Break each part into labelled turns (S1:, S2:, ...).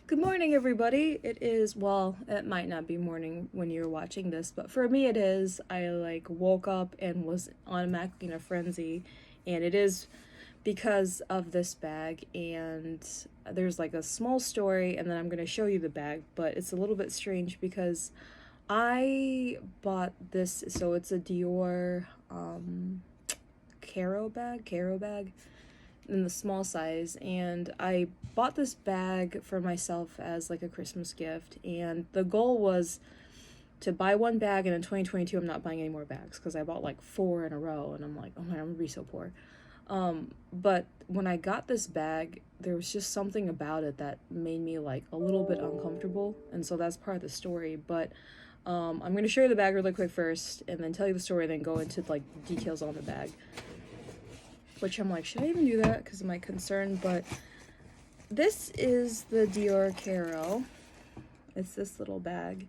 S1: Good morning, everybody. It is, well, it might not be morning when you're watching this, but for me it is. I woke up and was automatically in a frenzy, and it is because of this bag. And there's like a small story, and then I'm gonna show you the bag, but it's a little bit strange because I bought this, so it's a Dior Caro bag in the small size, and I bought this bag for myself as like a Christmas gift, and the goal was to buy one bag, and in 2022 I'm not buying any more bags because I bought like four in a row, and I'm like, oh my, I'm gonna be so poor. But when I got this bag, there was just something about it that made me like a little bit uncomfortable, and so that's part of the story. But I'm gonna show you the bag really quick first, and then tell you the story, then go into like details on the bag. Which I'm like, should I even do that because of my concern? But this is the Dior Caro. It's this little bag.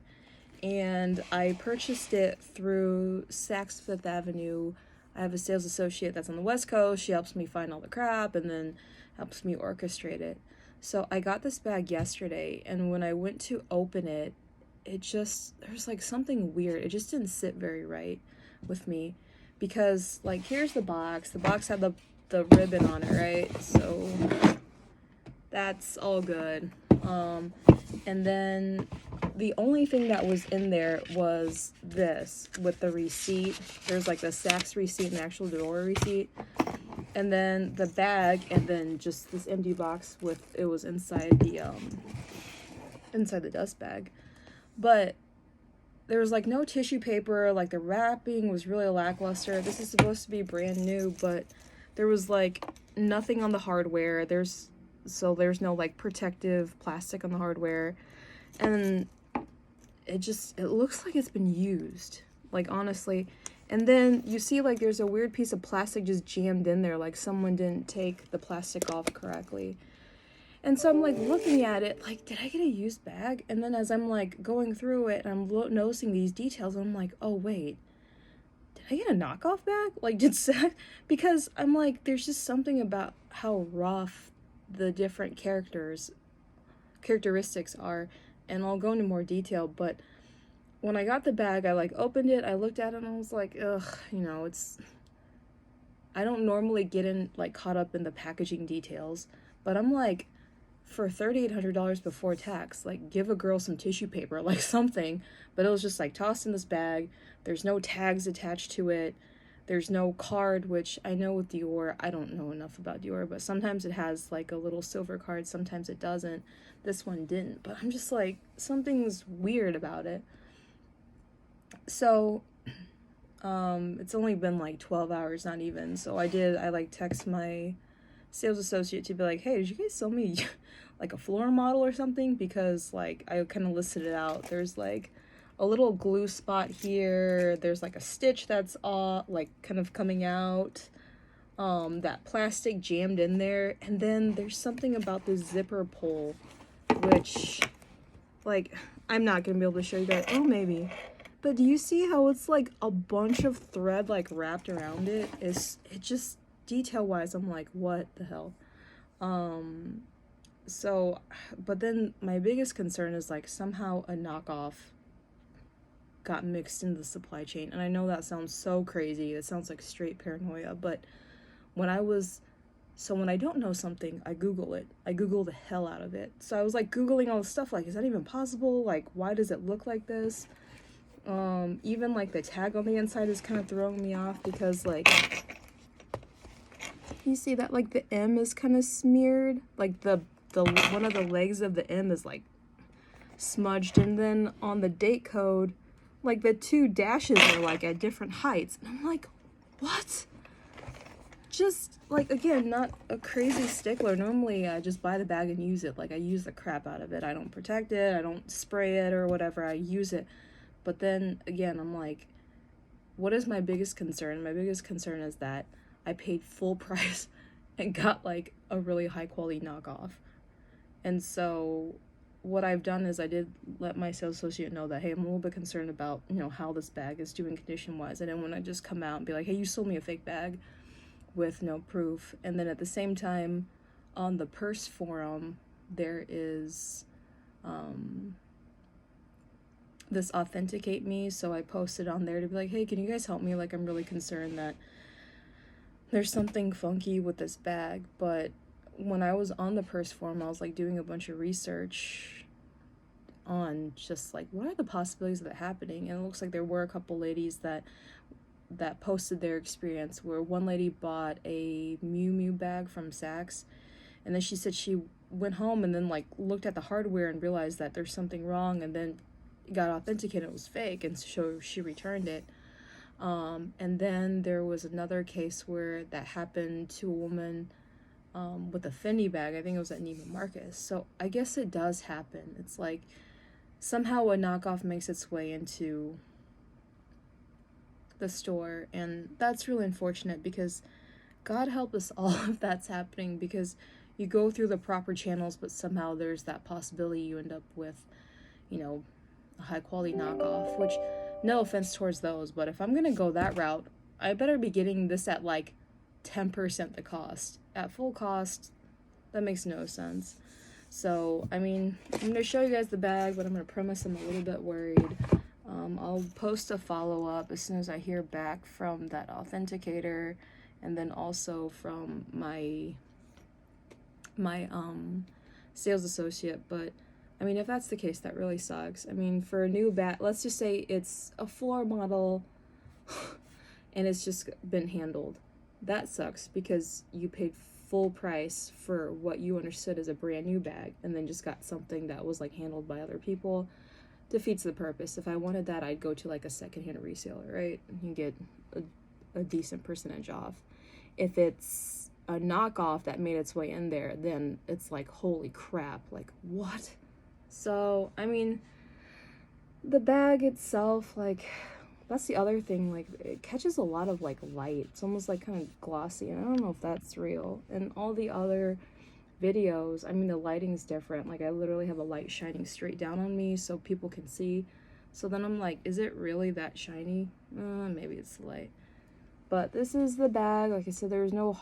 S1: And I purchased it through Saks Fifth Avenue. I have a sales associate that's on the West Coast. She helps me find all the crap and then helps me orchestrate it. So I got this bag yesterday, and when I went to open it, there's like something weird. It just didn't sit very right with me because, like, here's the box. The box had the ribbon on it, right? So that's all good. And then the only thing that was in there was this with the receipt. There's like the Saks receipt and the actual Dior receipt. And then the bag, and then just this empty box with, it was inside the dust bag. But there was like no tissue paper, like the wrapping was really lackluster. This is supposed to be brand new, but there was like nothing on the hardware. There's no like protective plastic on the hardware. And it looks like it's been used, like, honestly. And then you see like there's a weird piece of plastic just jammed in there, like someone didn't take the plastic off correctly. And so I'm like looking at it, like, did I get a used bag? And then as I'm like going through it, and I'm noticing these details, and I'm like, oh wait, did I get a knockoff bag? Like, because I'm like, there's just something about how rough the different characteristics are, and I'll go into more detail. But when I got the bag, I like opened it, I looked at it, and I was like, ugh, I don't normally get in like caught up in the packaging details, but I'm like, for $3,800 before tax, like, give a girl some tissue paper, like something. But it was just like tossed in this bag. There's no tags attached to it. There's no card, which I know with Dior, I don't know enough about Dior, but sometimes it has like a little silver card, sometimes it doesn't. This one didn't, but I'm just like, something's weird about it. So it's only been like 12 hours, not even. So I like text my sales associate to be like, hey, did you guys sell me like a floor model or something? Because like I kind of listed it out. There's like a little glue spot here. There's like a stitch that's all like kind of coming out. That plastic jammed in there. And then there's something about the zipper pull, which, like, I'm not gonna be able to show you guys. Oh, maybe. But do you see how it's like a bunch of thread like wrapped around it? It just, detail wise, I'm like, what the hell? So, but then my biggest concern is like somehow a knockoff got mixed into the supply chain. And I know that sounds so crazy. It sounds like straight paranoia, but when I don't know something, I Google it. I Google the hell out of it. So I was like Googling all the stuff, like, is that even possible? Like, why does it look like this? Even like the tag on the inside is kind of throwing me off because, like, you see that like the M is kind of smeared, like the one of the legs of the M is like smudged, and then on the date code, like the two dashes are like at different heights, and I'm like, what? Just like, again, not a crazy stickler. Normally I just buy the bag and use it. Like, I use the crap out of it. I don't protect it, I don't spray it or whatever, I use it. But then again, I'm like, what is my biggest concern? My biggest concern is that I paid full price and got like a really high quality knockoff. And so what I've done is I did let my sales associate know that, hey, I'm a little bit concerned about, how this bag is doing condition wise. I didn't want to just come out and be like, hey, you sold me a fake bag with no proof. And then at the same time, on the purse forum, there is this Authenticate Me, so I posted on there to be like, hey, can you guys help me? Like, I'm really concerned that there's something funky with this bag. But when I was on the purse forum, I was like doing a bunch of research on just like what are the possibilities of that happening, and it looks like there were a couple ladies that posted their experience, where one lady bought a Miu Miu bag from Saks, and then she said she went home and then like looked at the hardware and realized that there's something wrong, and then got authenticated, it was fake, and so she returned it. And then there was another case where that happened to a woman with a Fendi bag. I think it was at Neiman Marcus. So I guess it does happen. It's like somehow a knockoff makes its way into the store, and that's really unfortunate, because God help us all if that's happening, because you go through the proper channels, but somehow there's that possibility you end up with, you know, a high quality knockoff, which no offense towards those, but if I'm gonna go that route, I better be getting this at like 10% the cost. At full cost, that makes no sense. So, I mean, I'm gonna show you guys the bag, but I'm gonna promise I'm a little bit worried. I'll post a follow-up as soon as I hear back from that authenticator, and then also from my sales associate. But I mean, if that's the case, that really sucks. I mean, for a new bag, let's just say it's a floor model and it's just been handled. That sucks, because you paid full price for what you understood as a brand new bag, and then just got something that was like handled by other people. Defeats the purpose. If I wanted that, I'd go to like a secondhand reseller, right? You get a decent percentage off. If it's a knockoff that made its way in there, then it's like, holy crap, like what? So, I mean, the bag itself, like, that's the other thing, like, it catches a lot of, like, light. It's almost, like, kind of glossy, and I don't know if that's real. And all the other videos, I mean, the lighting's different. Like, I literally have a light shining straight down on me so people can see. So then I'm like, is it really that shiny? Maybe it's the light. But this is the bag. Like I said, there's no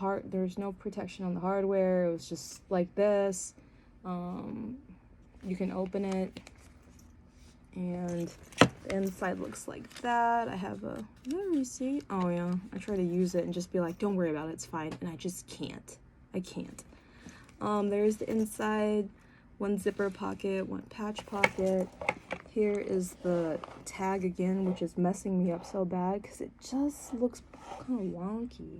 S1: protection on the hardware. It was just like this. You can open it, and the inside looks like that. I have a receipt. Oh yeah, I try to use it and just be like, don't worry about it, it's fine, and I just can't. I can't. There's the inside, one zipper pocket, one patch pocket. Here is the tag again, which is messing me up so bad because it just looks kind of wonky.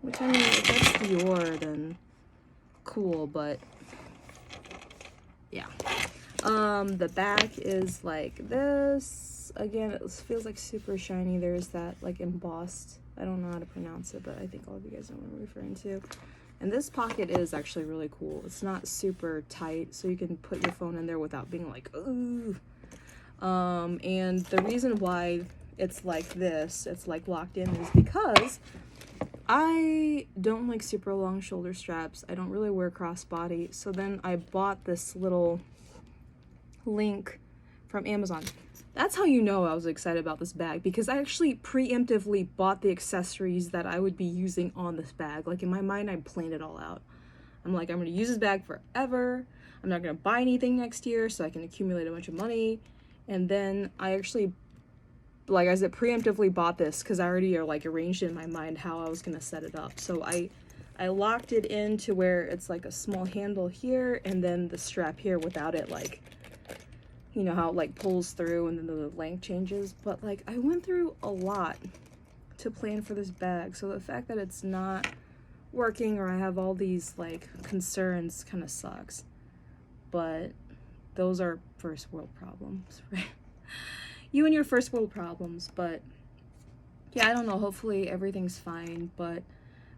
S1: Which, I mean, if that's Dior, then cool, but yeah. The back is like this. Again, it feels like super shiny. There's that like embossed, I don't know how to pronounce it, but I think all of you guys know what I'm referring to. And this pocket is actually really cool. It's not super tight, so you can put your phone in there without being like, ooh. And the reason why it's like this, it's like locked in, is because I don't like super long shoulder straps. I don't really wear crossbody. So then I bought this little link from Amazon. That's how you know I was excited about this bag, because I actually preemptively bought the accessories that I would be using on this bag. Like, in my mind, I planned it all out. I'm like, I'm going to use this bag forever. I'm not going to buy anything next year so I can accumulate a bunch of money. And then I actually, like I said, preemptively bought this because I already like arranged in my mind how I was going to set it up. So I locked it in to where it's like a small handle here and then the strap here without it, like, you know how it like pulls through and then the length changes. But like, I went through a lot to plan for this bag, so the fact that it's not working or I have all these like concerns kind of sucks. But those are first world problems, right? You and your first world problems. But yeah, I don't know, hopefully everything's fine. But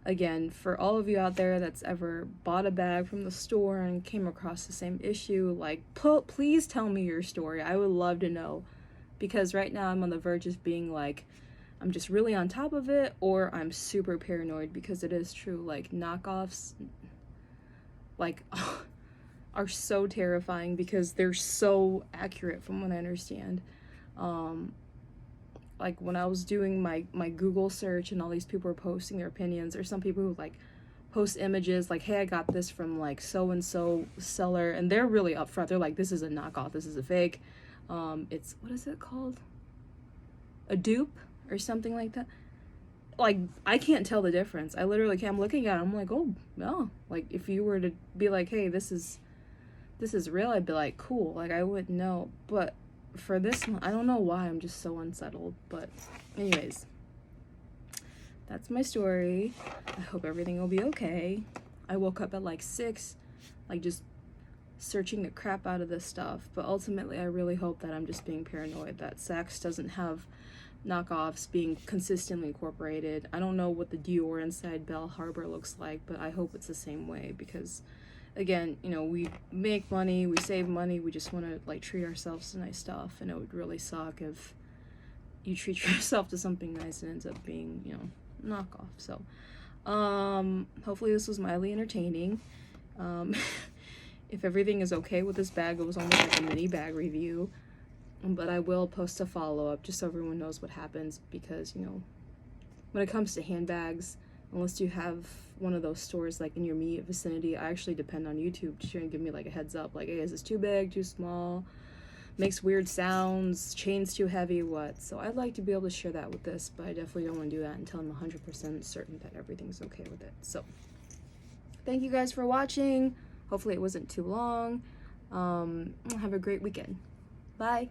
S1: again, for all of you out there that's ever bought a bag from the store and came across the same issue, like, please tell me your story. I would love to know, because right now I'm on the verge of being like, I'm just really on top of it, or I'm super paranoid, because it is true, like, knockoffs, like, are so terrifying because they're so accurate from what I understand. Like, when I was doing my Google search and all these people were posting their opinions, there's some people who like post images like, hey, I got this from like so and so seller, and they're really upfront. They're like, this is a knockoff, this is a fake. It's, what is it called, a dupe or something like that. Like, I can't tell the difference. I literally can't. I'm looking at it, I'm like, oh no. Like, if you were to be like, hey, this is real, I'd be like, cool. Like, I wouldn't know. But for this one, I don't know why, I'm just so unsettled. But anyways, that's my story. I hope everything will be okay. I woke up at like 6, like just searching the crap out of this stuff. But ultimately, I really hope that I'm just being paranoid, that Saks doesn't have knockoffs being consistently incorporated. I don't know what the Dior inside Bell Harbor looks like, but I hope it's the same way, because again, you know, we make money, we save money, we just want to like treat ourselves to nice stuff, and it would really suck if you treat yourself to something nice and ends up being, you know, knockoff. So hopefully this was mildly entertaining. If everything is okay with this bag, it was only like a mini bag review, but I will post a follow-up just so everyone knows what happens, because, you know, when it comes to handbags, unless you have one of those stores like in your immediate vicinity, I actually depend on YouTube to try and give me like a heads up, like, hey, is this too big, too small, makes weird sounds, chain's too heavy, what? So I'd like to be able to share that with this, but I definitely don't want to do that until I'm 100% certain that everything's okay with it. So thank you guys for watching. Hopefully it wasn't too long. Have a great weekend. Bye.